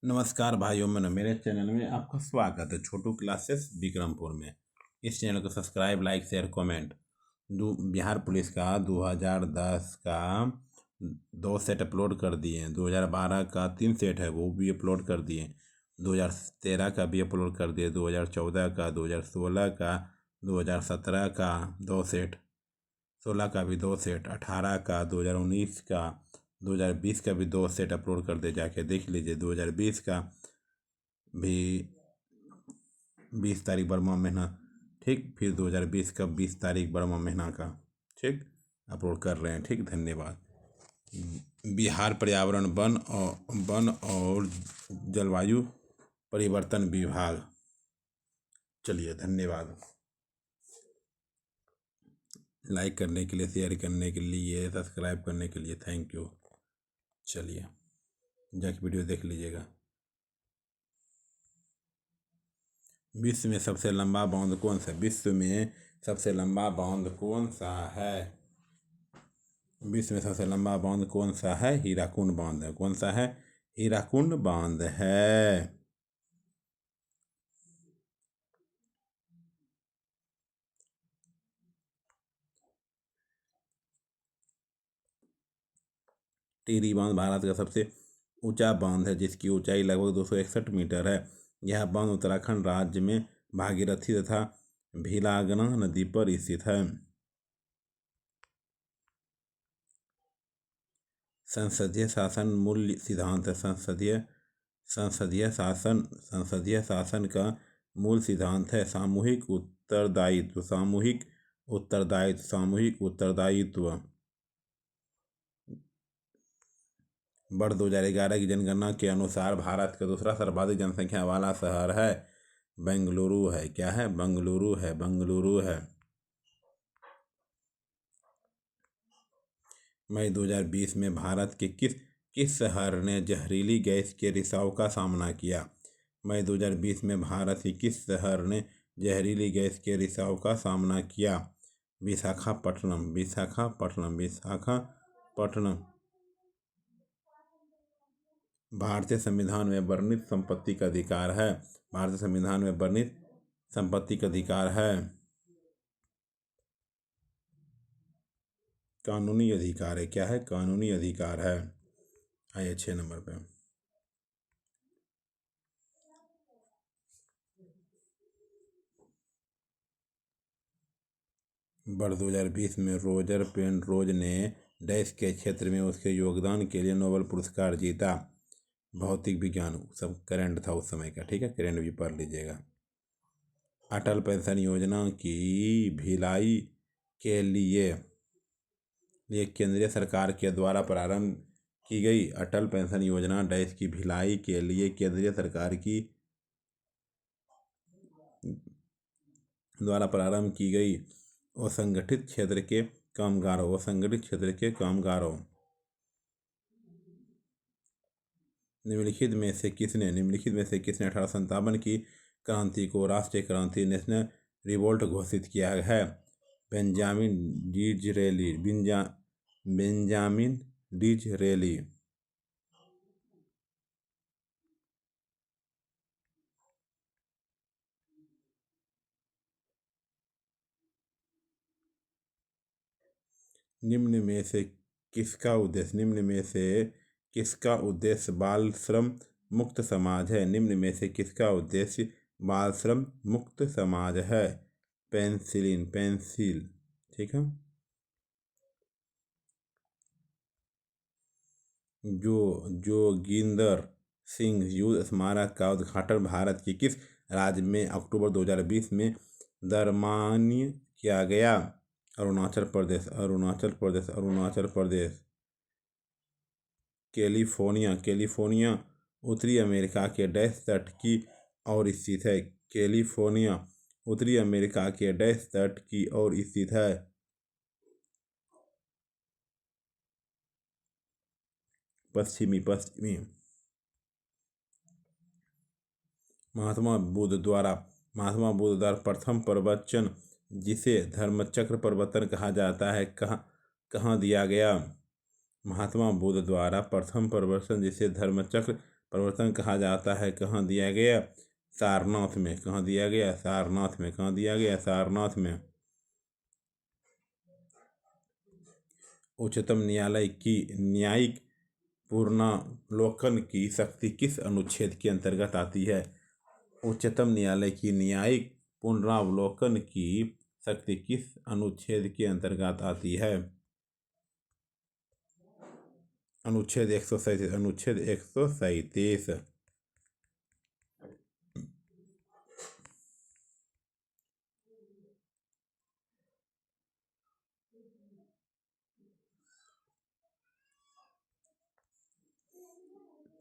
नमस्कार भाइयों, मैंने मेरे चैनल में आपका स्वागत है। छोटू क्लासेस विक्रमपुर में। इस चैनल को subscribe, like, share, comment. Bihar police का 2010 का 2 सेट अपलोड कर दिए हैं। 2012 का 3 सेट है, वो भी अपलोड कर दिए। 2013 का भी अपलोड कर दिए। 2014 का, 2016 का, 2017 का 2 सेट, 16 का भी 2 सेट, 18 का, 2019 का, 2020 का भी 2 सेट अपलोड कर दे, जाके देख लीजिए। 2020 का भी 20 तारीख बरमा महीना, ठीक। फिर 2020 का 20 तारीख बरमा महीना का, ठीक, अपलोड कर रहे हैं, ठीक। धन्यवाद। बिहार पर्यावरण, वन और जलवायु परिवर्तन विभाग। चलिए, धन्यवाद। लाइक करने के लिए, शेयर करने के लिए, सब्सक्राइब करने के लिए थैंक यू। चलिए, जाके वीडियो देख लीजिएगा। विश्व में सबसे लंबा बांध कौन सा? विश्व में सबसे लंबा बांध कौन सा है? विश्व में सबसे लंबा बांध कौन सा है? हीराकुंड बांध है। कौन सा है? हीराकुंड बांध है। टिहरी बांध भारत का सबसे ऊंचा बांध है, जिसकी ऊंचाई लगभग 261 मीटर है। यह बांध उत्तराखंड राज्य में भागीरथी तथा भीलागना नदी पर स्थित है। संसदीय शासन मूल सिद्धांत है। संसदीय शासन का मूल सिद्धांत है सामूहिक उत्तरदायित्व। सामूहिक उत्तरदायित्व। वर्ष 2011 की जनगणना के अनुसार भारत का दूसरा सर्वाधिक जनसंख्या वाला शहर है बेंगलुरु है। क्या है? बेंगलुरु है। मई 2020 में भारत के किस शहर ने जहरीली गैस के रिसाव का सामना किया? मई 2020 में भारत के किस शहर ने जहरीली गैस के रिसाव का सामना किया? विशाखापट्टनम। भारतीय संविधान में वर्णित संपत्ति का अधिकार है। भारतीय संविधान में वर्णित संपत्ति का अधिकार है। कानूनी अधिकार है। क्या है? कानूनी अधिकार है। आइए 6 नंबर पे। वर्ष 2020 में रोजर पेनरोज ने डैश के क्षेत्र में उसके योगदान के लिए नोबेल पुरस्कार जीता। भौतिक विज्ञान, सब करंट था उस समय का, ठीक है, करंट भी पढ़ लीजिएगा। अटल पेंशन योजना की भिलाई के लिए ये केंद्रीय सरकार के द्वारा प्रारंभ की गई। अटल पेंशन योजना डैश की भिलाई के लिए केंद्रीय सरकार की द्वारा प्रारंभ की गई। असंगठित क्षेत्र के कामगारों। निम्नलिखित में से किसने 1857 की क्रांति को राष्ट्रीय क्रांति, नेशनल रिवोल्ट घोषित किया है? बेंजामिन डिज़रेली। निम्न में से किसका उद्देश्य बाल श्रम मुक्त समाज है? निम्न में से किसका उद्देश्य बाल श्रम मुक्त समाज है? पेंसिल, ठीक है। जोगिंदर सिंह युद्ध स्मारक का उद्घाटन भारत के किस राज्य में अक्टूबर 2020 में दरमियान किया गया? अरुणाचल प्रदेश। कैलिफोर्निया उत्तरी अमेरिका के डैश तट की ओर स्थित है। कैलिफोर्निया उत्तरी अमेरिका के डैश तट की ओर स्थित है। पश्चिमी। महात्मा बुद्ध द्वारा प्रथम प्रवचन, जिसे धर्मचक्र प्रवर्तन कहा जाता है, कहाँ दिया गया? महात्मा बुद्ध द्वारा प्रथम प्रवचन, जिसे धर्मचक्र परिवर्तन कहा जाता है। कहाँ दिया गया? सारनाथ में। कहाँ दिया गया? सारनाथ में। कहाँ दिया गया? सारनाथ में। उच्चतम न्यायालय की न्यायिक पुनर्विलोकन की शक्ति किस अनुच्छेद के अंतर्गत आती है? उच्चतम न्यायालय की न्यायिक पुनरावलोकन की शक्ति किस अनुच्छेद के अंतर्गत आती है? अनुच्छेद 137। अनुच्छेद 137।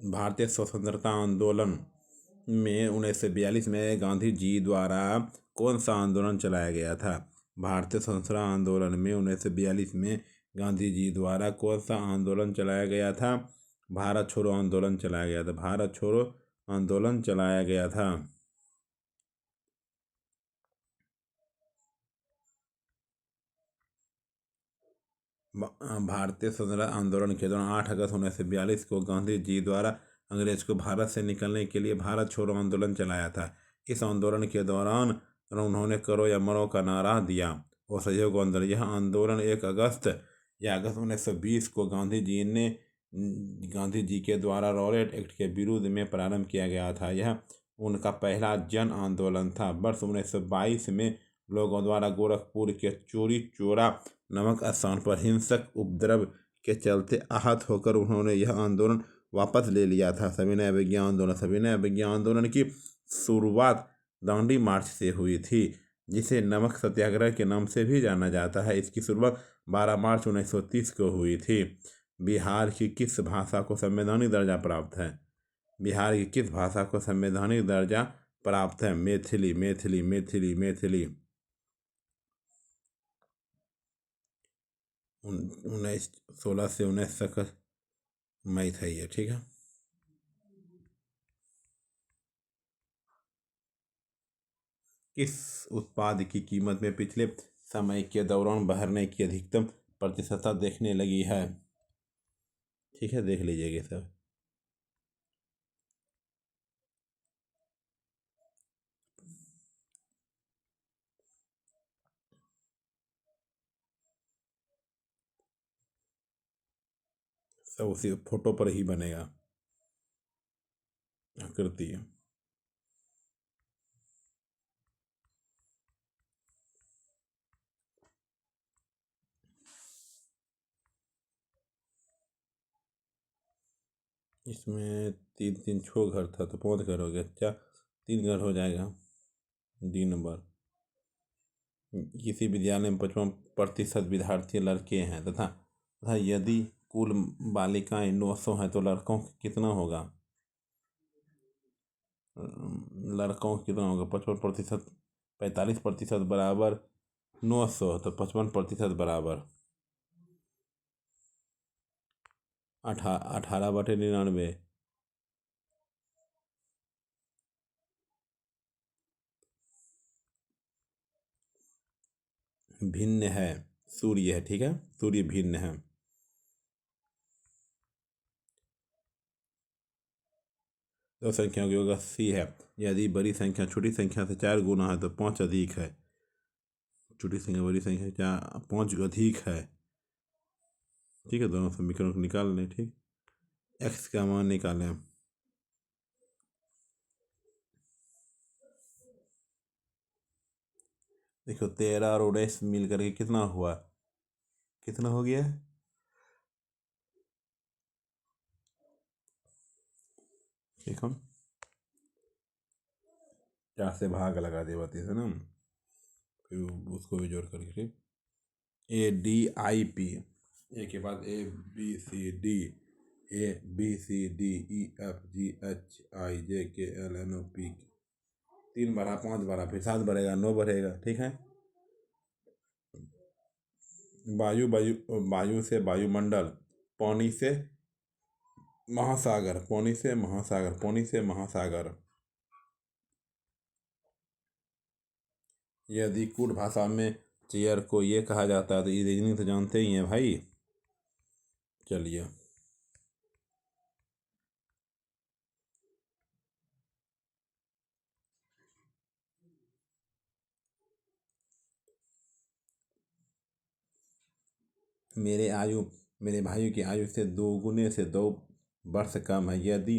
भारतीय स्वतंत्रता आंदोलन में 1942 में गांधी जी द्वारा कौन सा आंदोलन चलाया गया था? भारतीय स्वतंत्रता आंदोलन में 1942 में गांधी जी द्वारा कौन सा आंदोलन चलाया गया था? भारत छोड़ो आंदोलन चलाया गया था। भारत छोड़ो आंदोलन चलाया गया था। भारतीय स्वतंत्रता आंदोलन के दौरान 8 अगस्त 1942 को गांधी जी द्वारा अंग्रेज को भारत से निकलने के लिए भारत छोड़ो आंदोलन चलाया था। इस आंदोलन के दौरान उन्होंने करो या मरो का नारा दिया और सहयोग आंदोलन। यह आंदोलन 1 अगस्त या अगस्त 1920 को गांधी जी के द्वारा रॉलेट एक्ट के विरुद्ध में प्रारंभ किया गया था। यह उनका पहला जन आंदोलन था। वर्ष 1922 में लोगों द्वारा गोरखपुर के चोरी चोरा नामक स्थान पर हिंसक उपद्रव के चलते आहत होकर उन्होंने यह आंदोलन वापस ले लिया था। सविनय अवज्ञा आंदोलन। सविनय अवज्ञा आंदोलन की शुरुआत दांडी मार्च से हुई थी, जिसे नमक सत्याग्रह के नाम से भी जाना जाता है। इसकी शुरुआत 12 मार्च 1930 को हुई थी। बिहार की किस भाषा को संवैधानिक दर्जा प्राप्त है? बिहार की किस भाषा को संवैधानिक दर्जा प्राप्त है? मैथिली। मैथिली। मैथिली। मैथिली। 16 से 19 तक मैथिली है। ठीक है। किस उत्पाद की कीमत में पिछले समय के दौरान बढ़ने की अधिकतम प्रतिशतता देखने लगी है? ठीक है, देख लीजिएगा सब। सब उसी फोटो पर ही बनेगा आकृति। इसमें 3 छो घर था तो 5 घर हो गया। क्या 3 घर हो जाएगा? D number. किसी विद्यालय में 55% विद्यार्थी लड़के हैं तथा यदि कुल बालिकाएं 900 हैं तो लड़कों का कितना होगा? लड़कों का कितना होगा? 55%। 45% बराबर 900 तो 55% बराबर 18/99। भिन्न है। सूर्य है। ठीक है, सूर्य भिन्न है। दो संख्याओं के योग 80 है। यदि बड़ी संख्या छोटी संख्या से 4 गुना है तो 5 अधिक है। छोटी संख्या बड़ी संख्या 5 अधिक है। ठीक है, दोनों समीकरण को निकाल लें। ठीक, एक्स का मान निकालें। देखो 13 और 19 मिल करके कितना हुआ? कितना हो गया? ठीक, हम 4 से भाग लगा दे बाती से ना, फिर उसको भी जोड़ करके। ठीक, ADIP, ए के बाद ABCD, ABCDEFGHIJKLNOP। 3 बढ़ा 5 बढ़ा फिर 7 बढ़ेगा 9 बढ़ेगा। ठीक है। वायु से वायुमंडल, पानी से महासागर, पानी से महासागर, पानी से महासागर। यदि कूट भाषा में चेयर को ये कहा जाता है तो ये रीजनिंग तो जानते ही हैं भाई। चलिए, मेरे भाइयों की आयु से 2 वर्ष कम है। यदि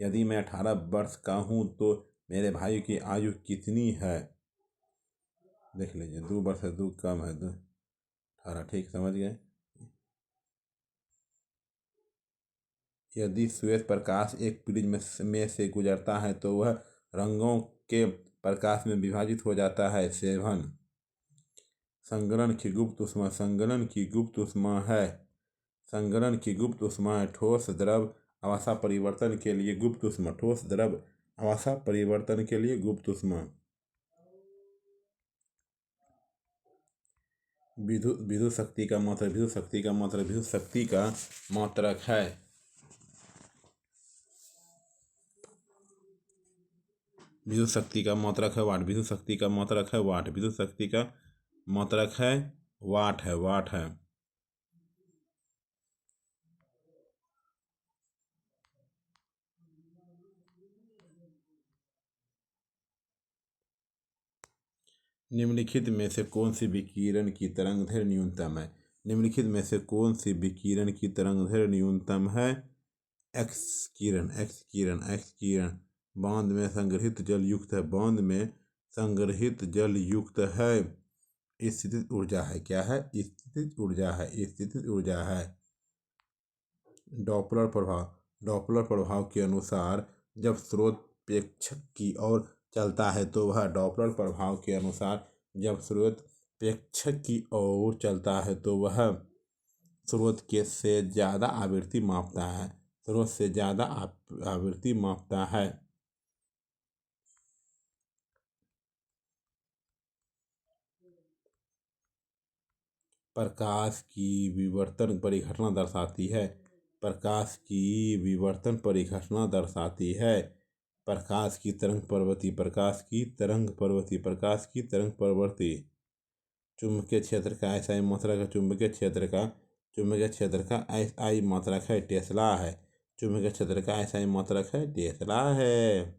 यदि मैं 18 वर्ष का हूँ तो मेरे भाई की आयु कितनी है? देख लीजिए, 2 वर्ष से 2 कम है, 18। ठीक, समझ गए। यदि श्वेत प्रकाश एक प्रिज्म में से गुजरता है तो वह रंगों के प्रकाश में विभाजित हो जाता है। 7। संगलन की गुप्त ऊष्मा। संगलन की गुप्त ऊष्मा है ठोस द्रव अवस्था परिवर्तन के लिए गुप्त ऊष्मा। ठोस द्रव अवस्था परिवर्तन के लिए गुप्त ऊष्मा। विद्युत शक्ति का मात्रक। विद्युत शक्ति का मात्रक है। विद्युत शक्ति का मात्रक है वाट। विद्युत शक्ति का मात्रक है वाट। विद्युत शक्ति का मात्रक है वाट है। निम्नलिखित में से कौन सी विकिरण की तरंगदैर्घ्य न्यूनतम है? निम्नलिखित में से कौन सी विकिरण की तरंगदैर्घ्य न्यूनतम है? एक्स किरण बांध में संग्रहित जल युक्त है। बांध में संग्रहित जल युक्त है। स्थितिज ऊर्जा है। क्या है? स्थितिज ऊर्जा है। डॉपलर प्रभाव के अनुसार जब स्रोत प्रेक्षक की ओर चलता है तो वह डॉपलर प्रभाव के अनुसार जब स्रोत प्रेक्षक की ओर चलता है तो वह स्रोत के से ज़्यादा आवृत्ति मापता है। स्रोत से ज़्यादा आवृत्ति मापता है। प्रकाश की विवर्तन परिघटना दर्शाती है। प्रकाश की विवर्तन परिघटना दर्शाती है। प्रकाश की तरंग प्रवृत्ति। प्रकाश की तरंग प्रवृत्ति। प्रकाश की तरंग प्रवृत्ति। चुंबकीय क्षेत्र का SI मात्रक है। चुंबकीय क्षेत्र का SI मात्रक है टेस्ला है। चुंबकीय क्षेत्र का SI मात्रक है टेस्ला है।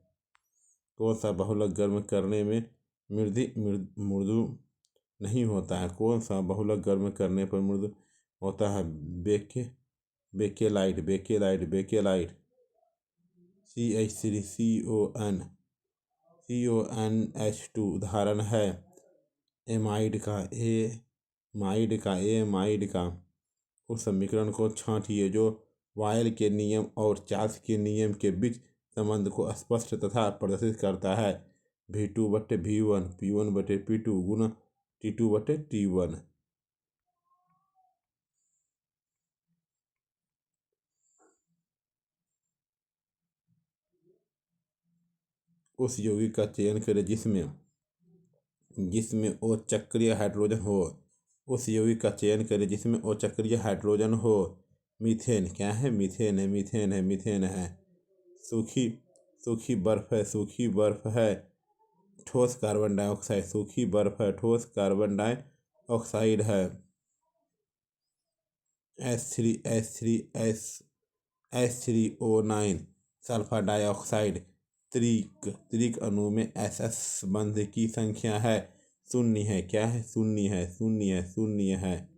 कौन सा बहुलक गर्म करने में मृदु नहीं होता है? कौन सा बहुलक गर्म करने पर मृदु होता है? बेकेलाइट। CH3CON CONH2 उदाहरण है। एमाइड का उस समीकरण को छांटिए जो वायल के नियम और चार्ल्स के नियम के बीच संबंध को स्पष्ट तथा प्रदर्शित करता है। V2/V1 P1/P2 गुना T2/T1। उस यौगिक का चयन करें जिसमें O चक्रीय हाइड्रोजन हो। उस यौगिक का चयन करें जिसमें O चक्रीय हाइड्रोजन हो। मीथेन। क्या है? मीथेन है। सूखी बर्फ है। ठोस कार्बन डाइऑक्साइड। सूखी बर्फ है। ठोस कार्बन डाइऑक्साइड है। H3SO9 sulphur dioxide. त्रिक अणु में SS बंध की संख्या है 0 है। क्या है? शून्य है।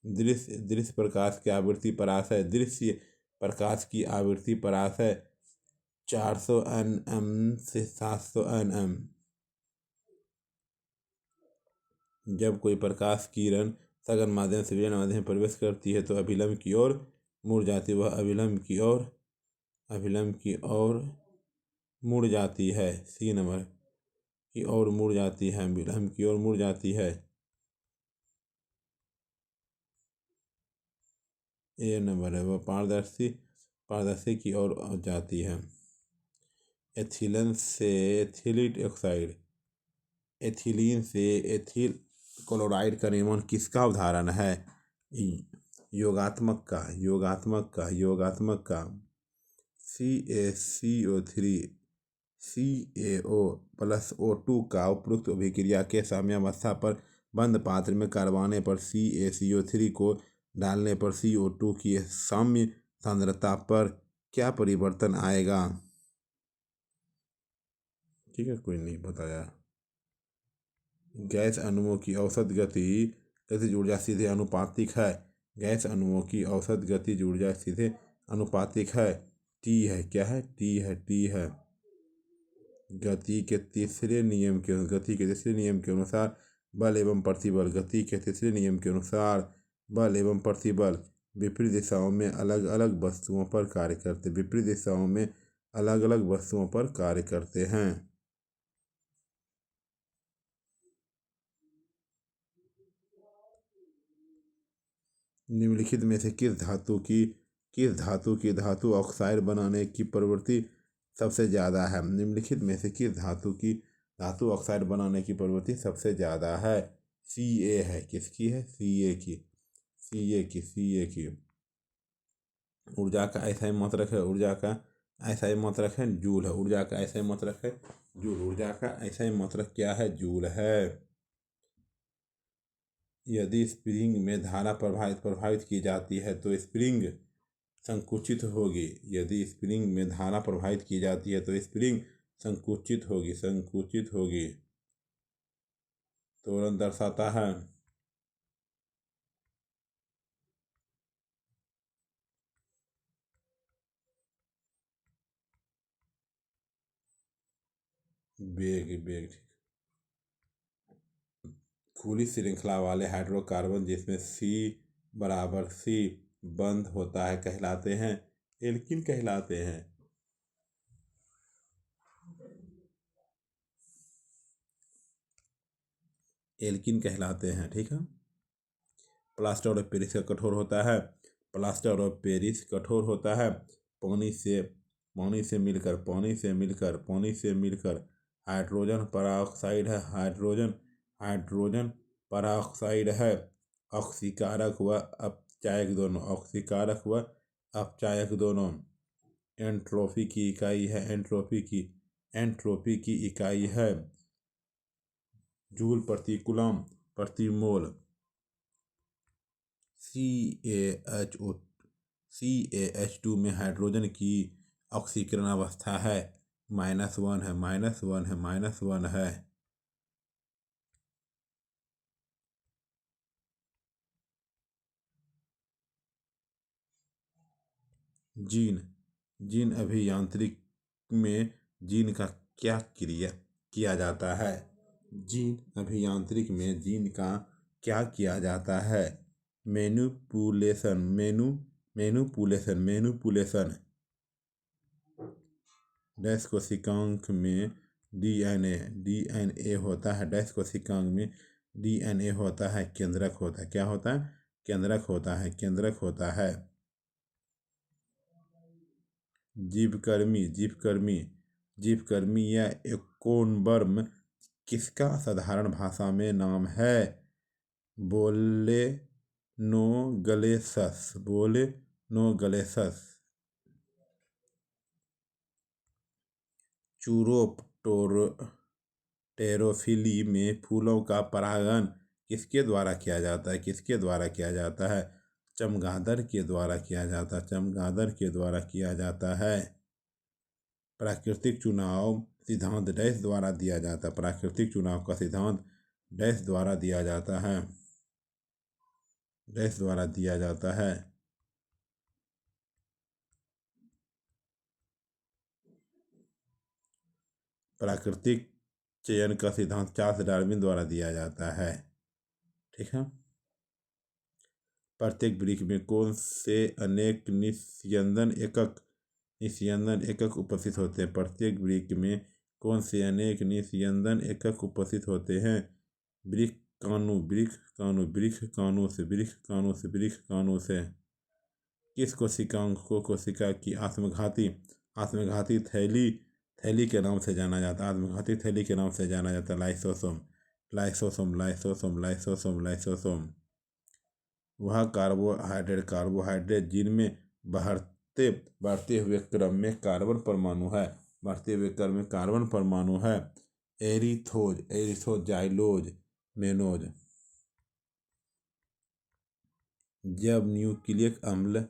दृश्य प्रकाश की आवृत्ति परास है। दृश्य प्रकाश की आवृत्ति परास है 400 nm से 700 nm। जब कोई प्रकाश किरण सघन माध्यम से विकिरण माध्यम में प्रवेश करती है तो अभिलंब की ओर मुड़ जाती है। वह अभिलंब की ओर मुड़ जाती है। C नंबर की ओर मुड़ जाती है। अभिलंब की ओर मुड़ जाती है। A नंबर है वह पारदर्शी की ओर जाती है। एथिलीन से एथिल क्लोराइड का निर्माण किसका उदाहरण है? योगात्मक का CaCO3 CaO+O2 का उपरोक्त अभिक्रिया के साम्यावस्था पर बंद पात्र में करवाने पर CaCO3 को डालने पर CO2 की साम्य सांद्रता पर क्या परिवर्तन आएगा? ठीक है, कोई नहीं बताया। गैस अणुओं की औसत गति गतिज ऊर्जा सीधे अनुपातिक है। गैस अणुओं की औसत गतिज ऊर्जा सीधे अनुपातिक है। टी है, क्या है? टी है। गति के तीसरे नियम के अनुसार बल एवं प्रतिबल। गति के तीसरे नियम के अनुसार बल एवं प्रतिबल विपरीत दिशाओं में अलग अलग वस्तुओं पर कार्य करते हैं। निम्नलिखित में से किस धातु की धातु ऑक्साइड बनाने की प्रवृत्ति सबसे ज़्यादा है? निम्नलिखित में से किस धातु की धातु ऑक्साइड बनाने की प्रवृत्ति सबसे ज़्यादा है? Ca है। किसकी है? Ca की। ऊर्जा का ऐसा मात्रक है जूल है। ऊर्जा का ऐसा मात्रक है जूल। ऊर्जा का ऐसा मात्रक क्या है? जूल है। यदि स्प्रिंग में धारा प्रभावित की जाती है तो स्प्रिंग संकुचित होगी। यदि स्प्रिंग में धारा प्रभावित की जाती है तो स्प्रिंग संकुचित होगी। त्वरण दर्शाता है। वेग। खुली श्रृंखला वाले हाइड्रोकार्बन जिसमें C बंध होता है कहलाते हैं एल्किन कहलाते हैं। ठीक है। प्लास्टर ऑफ पेरिस का कठोर होता है। पानी से मिलकर हाइड्रोजन पराऑक्साइड है। ऑक्सीकारक व अपचायक दोनों। एंट्रोपी की इकाई है जूल प्रति कूलम प्रति मोल। CaH2 में हाइड्रोजन की ऑक्सीकरण अवस्था है -1 है। जीन अभियांत्रिक में जीन का क्या किया जाता है? जीन अभियांत्रिक में जीन का क्या किया जाता है? मैनिपुलेशन। डैश कोशिकांक में डीएनए होता है। डैश कोशिकांक में डीएनए होता है। केंद्रक होता है। क्या होता है? केंद्रक होता है। जीवकर्मी या एकोनवर्म किसका साधारण भाषा में नाम है? बोलेनोगलेसस। टेरोफिली में फूलों का परागण किसके द्वारा किया जाता है? चमगादड़ के द्वारा किया जाता है। प्राकृतिक चुनाव सिद्धांत डैश द्वारा दिया जाता है। प्राकृतिक चुनाव का सिद्धांत डैश द्वारा दिया जाता है। प्राकृतिक चयन का सिद्धांत चार्ल्स डार्विन द्वारा दिया जाता है। ठीक है। प्रत्येक वृक्ष में कौन से अनेक निस्यंदन एकक उपस्थित होते हैं? प्रत्येक वृक्ष में कौन से अनेक निस्यंदन एकक उपस्थित होते हैं? वृक्ष कानू से। किस कोशिकांग को कोशिका की आत्मघाती थैली के नाम से जाना जाता है? लाइसोसोम। वह कार्बोहाइड्रेट जिनमें बढ़ते हुए क्रम में कार्बन परमाणु है। Erythrose xylose mannose. जब न्यूक्लिक अम्ल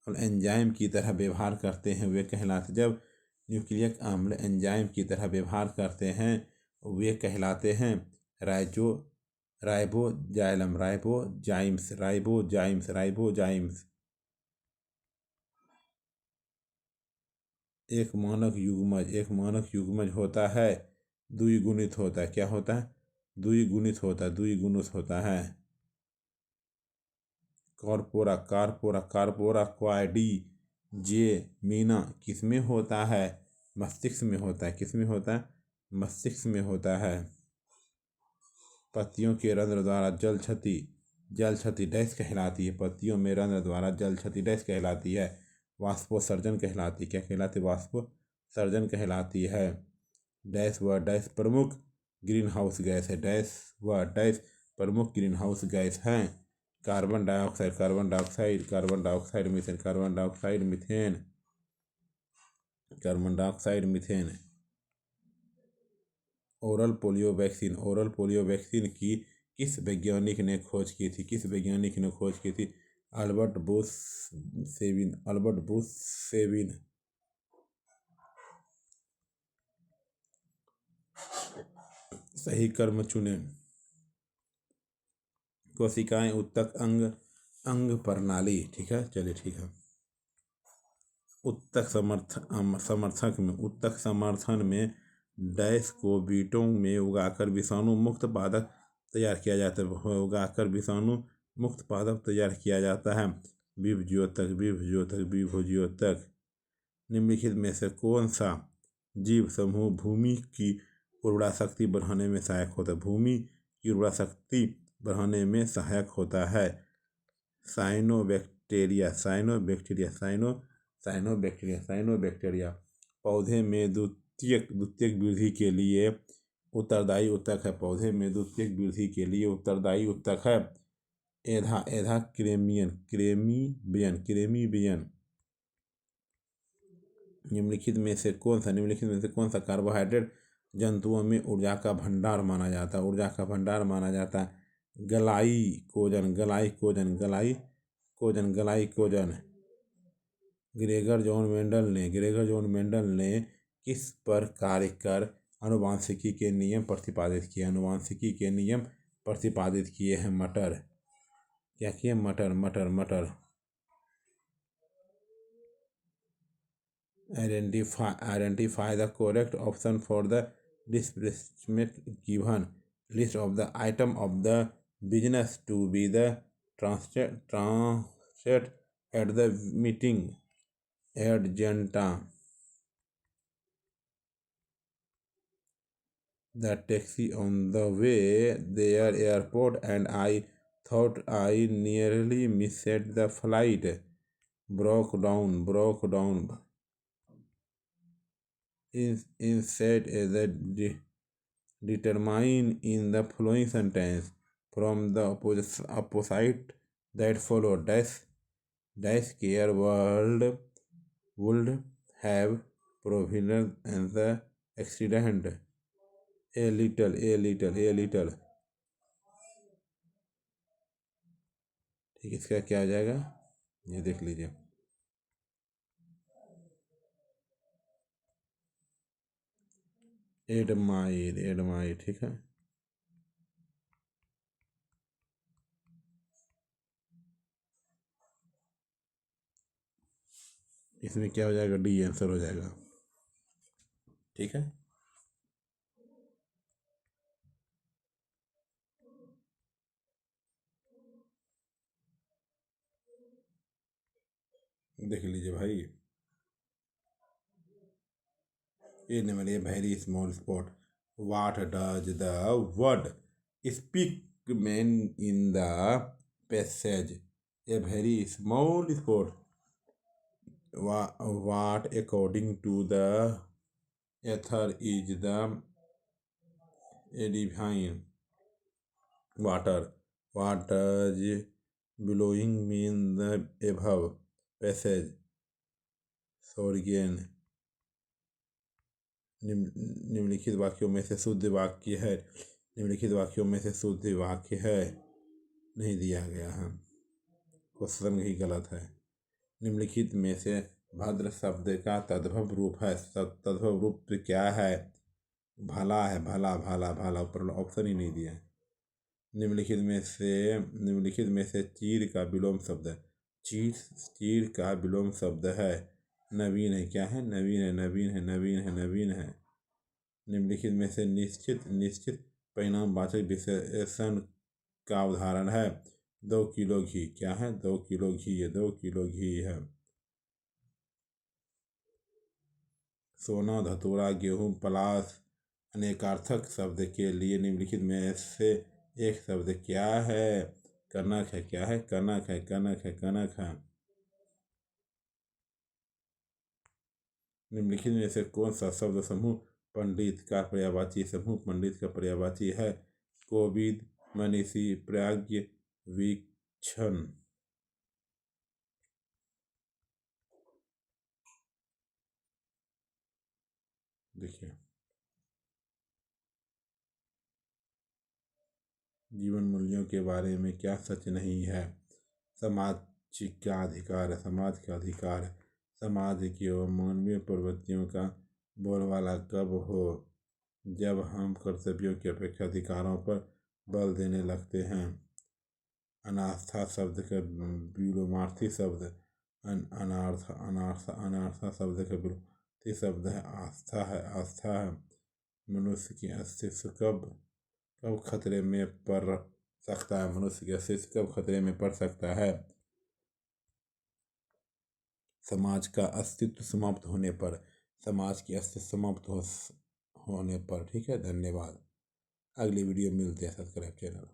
एंजाइम की तरह व्यवहार करते हैं वे कहलाते हैं। राइबोजाइलम, राइबोजाइम्स, राइबोजाइम्स, राइबोजाइम्स। एक मानक युग्मज होता है, द्विगुणित होता है। क्या होता है? द्विगुणित होता है, द्विगुणित होता है। कॉर्पोरा, कार्पोरा, कार्पोरा क्वाडी जे मीना किसमें होता है? मस्तिष्क में होता है। किसमें होता है? मस्तिष्क में होता है। पत्तियों के रंध्र द्वारा जल क्षति डैश कहलाती है। पत्तियों में रंध्र द्वारा जल क्षति डैश कहलाती है। वाष्पोत्सर्जन कहलाती है। क्या कहलाती है? वाष्पोत्सर्जन कहलाती है। डैश व डैश प्रमुख ग्रीन हाउस गैस है। डैश व डैश प्रमुख ग्रीन हाउस गैस हैं। Carbon dioxide, carbon dioxide, carbon dioxide, methane, carbon dioxide, methane, carbon dioxide, methane. Oral polio vaccine, oral polio vaccine की किस वैज्ञानिक ने खोज की थी? किस वैज्ञानिक ने खोज की थी? Albert Bush seven, Albert Bush seven. सही कर्म चुने। कोशिकाएं उत्तक अंग प्रणाली। ठीक है, चलिए ठीक है। उत्तक समर्थन में डैश को बीटों में उगाकर विषाणु मुक्त पादप तैयार किया जाता है। उगाकर विषाणु मुक्त पादप तैयार किया जाता है। विभज्योतक, विभज्योतक, विभज्योतक। निम्नलिखित में से कौन सा जीव समूह भूमि की उर्वरा शक्ति बढ़ाने में सहायक होता है? भूमि की उर्वरा शक्ति बढ़ाने में सहायक होता है। Cyanobacteria, cyanobacteria, cyanobacteria, cyanobacteria. पौधे में द्वितीयक वृद्धि के लिए उत्तरदायी उत्तक है। पौधे में द्वितीयक वृद्धि के लिए उत्तरदायी उत्तक है। एधा, एधा क्रेमियन, क्रेमीबियन, क्रेमीबियन। निम्नलिखित में से कौन सा कार्बोहाइड्रेट जंतुओं में ऊर्जा का भंडार माना जाता है? ऊर्जा का भंडार माना जाता है। Glycogen, glycogen, glycogen, glycogen. Gregor John Mendel ने किस पर कार्य कर आनुवांशिकी के नियम प्रतिपादित किए? आनुवांशिकी के नियम प्रतिपादित किए हैं। मटर। क्या किए? मटर, मटर, मटर। Identify the correct option for the displacement given. List of the item of the business to be the transact at the meeting. Agenda. The taxi on the way there airport and I thought I nearly missed the flight. Broke down. Instead the determine in the following sentence from the opposite that follow. Dash care world would have prevented the accident. A little. ठीक, इसका क्या आ जाएगा? ये देख लीजिए। Admire, ठीक है। इसमें क्या हो जाएगा? डी आंसर हो जाएगा। ठीक है, देख लीजिए भाई। A very small spot. What does the word speak mean in the passage? A very small spot. What according to the author is the divine water? What does belowing mean the above passage? Sorgen. निम्नलिखित वाक्यों में से शुद्ध वाक्य है। निम्नलिखित वाक्यों में से शुद्ध वाक्य है नहीं दिया गया है। क्वेश्चन ही गलत है। निम्नलिखित में से भद्र शब्द का तद्भव रूप है। तद्भव रूप क्या है? भला है, भला, भला, भला। ऊपर ऑप्शन ही नहीं दिया है। निम्नलिखित में से चीर का विलोम शब्द है। चीर का विलोम शब्द है नवीन है। क्या है? नवीन है, नवीन है, नवीन है, नवीन है। निम्नलिखित में से निश्चित परिणामवाचक विशेषण का उदाहरण है। 2 किलो घी। क्या है? 2 किलो घी है, 2 किलो घी है। सोना, धतूरा, गेहूं, पलाश। अनेकार्थक शब्द के लिए निम्नलिखित में से एक शब्द क्या है? कनक है। क्या है? कनक है, कनक है, कनक है। निम्नलिखित में से कौन सा शब्द समूह पंडित का पर्यायवाची है? कोविद, मनीषी, प्राज्ञ, वीक्षण। देखिए, जीवन मूल्यों के बारे में क्या सच नहीं है? समाज का अधिकार है, समाज का अधिकार है। समाज की एवं मानवीय प्रवृत्तियों का बोलबाला कब हो? जब हम कर्तव्यों की अपेक्षा अधिकारों पर बल देने लगते हैं। अनास्था शब्द का विलोमार्थी शब्द अनार्था शब्द का विलोमार्थी शब्द है आस्था है, आस्था है। मनुष्य की अस्तित्व कब खतरे में पड़ सकता है? मनुष्य की अस्तित्व कब खतरे में पड़ सकता है? समाज का अस्तित्व समाप्त होने पर। समाज की अस्तित्व समाप्त होने पर। ठीक है, धन्यवाद। अगली वीडियो मिलते हैं। Subscribe channel.